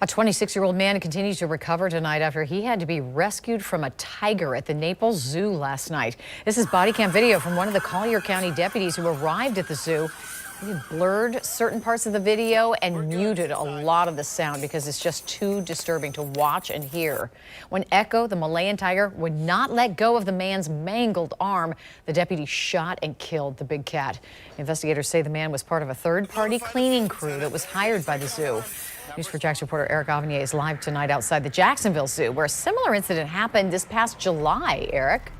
A 26-year-old man continues to recover tonight after he had to be rescued from a tiger at the Naples Zoo last night. This is body cam video from one of the Collier County deputies who arrived at the zoo. We blurred certain parts of the video and muted a lot of the sound because it's just too disturbing to watch and hear. When Echo, the Malayan tiger, would not let go of the man's mangled arm, the deputy shot and killed the big cat. Investigators say the man was part of a third-party cleaning crew that was hired by the zoo. News4Jax reporter Eric Avanier is live tonight outside the Jacksonville Zoo, where a similar incident happened this past July. Eric?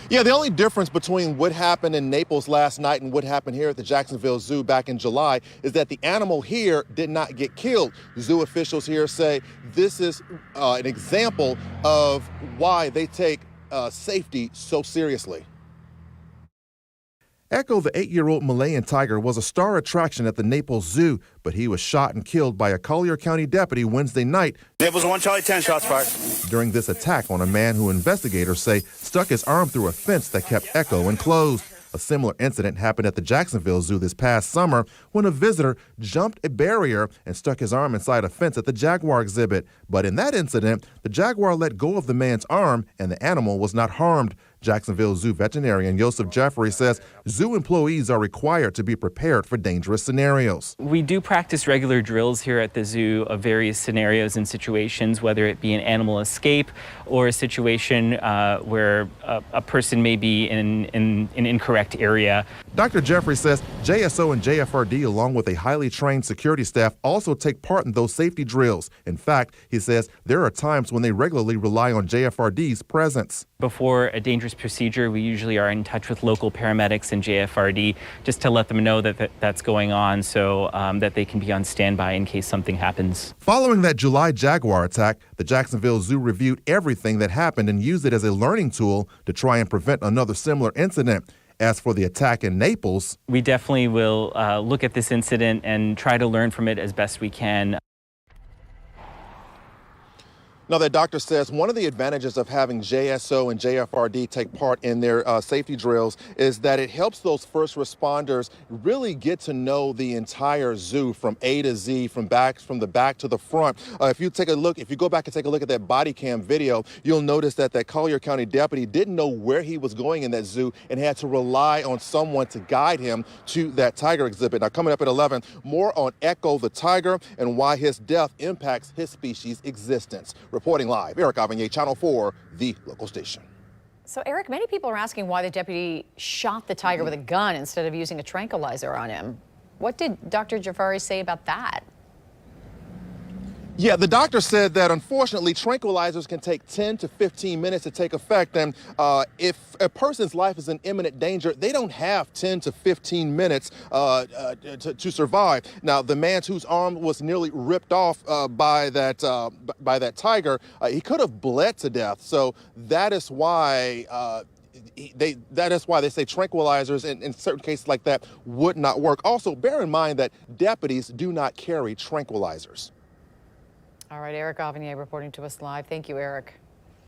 Yeah, the only difference between what happened in Naples last night and what happened here at the Jacksonville Zoo back in July is that the animal here did not get killed. Zoo officials here say this is an example of why they take safety so seriously. Echo, the 8-year-old Malayan tiger, was a star attraction at the Naples Zoo, but he was shot and killed by a Collier County deputy Wednesday night. Naples 1 Charlie 10, shots fired. During this attack on a man who investigators say stuck his arm through a fence that kept Echo enclosed. A similar incident happened at the Jacksonville Zoo this past summer when a visitor jumped a barrier and stuck his arm inside a fence at the jaguar exhibit. But in that incident, the jaguar let go of the man's arm and the animal was not harmed. Jacksonville Zoo veterinarian Joseph Jeffrey says zoo employees are required to be prepared for dangerous scenarios. We do practice regular drills here at the zoo of various scenarios and situations, whether it be an animal escape or a situation where a person may be in an incorrect area. Dr. Jeffrey says JSO and JFRD, along with a highly trained security staff, also take part in those safety drills. In fact, he says there are times when they regularly rely on JFRD's presence. Before a dangerous procedure, we usually are in touch with local paramedics and JFRD just to let them know that that's going on so that they can be on standby in case something happens. Following that July jaguar attack, the Jacksonville Zoo reviewed everything that happened and used it as a learning tool to try and prevent another similar incident. As for the attack in Naples, we definitely will look at this incident and try to learn from it as best we can. Now, that doctor says one of the advantages of having JSO and JFRD take part in their safety drills is that it helps those first responders really get to know the entire zoo from A to Z, from the back to the front. If you go back and take a look at that body cam video, you'll notice that Collier County deputy didn't know where he was going in that zoo and had to rely on someone to guide him to that tiger exhibit. Now, coming up at 11, more on Echo the tiger and why his death impacts his species' existence. Reporting live, Eric Avanier, Channel 4, the local station. So, Eric, many people are asking why the deputy shot the tiger with a gun instead of using a tranquilizer on him. What did Dr. Jafari say about that? Yeah, the doctor said that unfortunately tranquilizers can take 10 to 15 minutes to take effect, and if a person's life is in imminent danger, they don't have 10 to 15 minutes to survive. Now, the man whose arm was nearly ripped off by that tiger, he could have bled to death. So that is why they say tranquilizers in certain cases like that would not work. Also, bear in mind that deputies do not carry tranquilizers. All right, Eric Avanier reporting to us live. Thank you, Eric.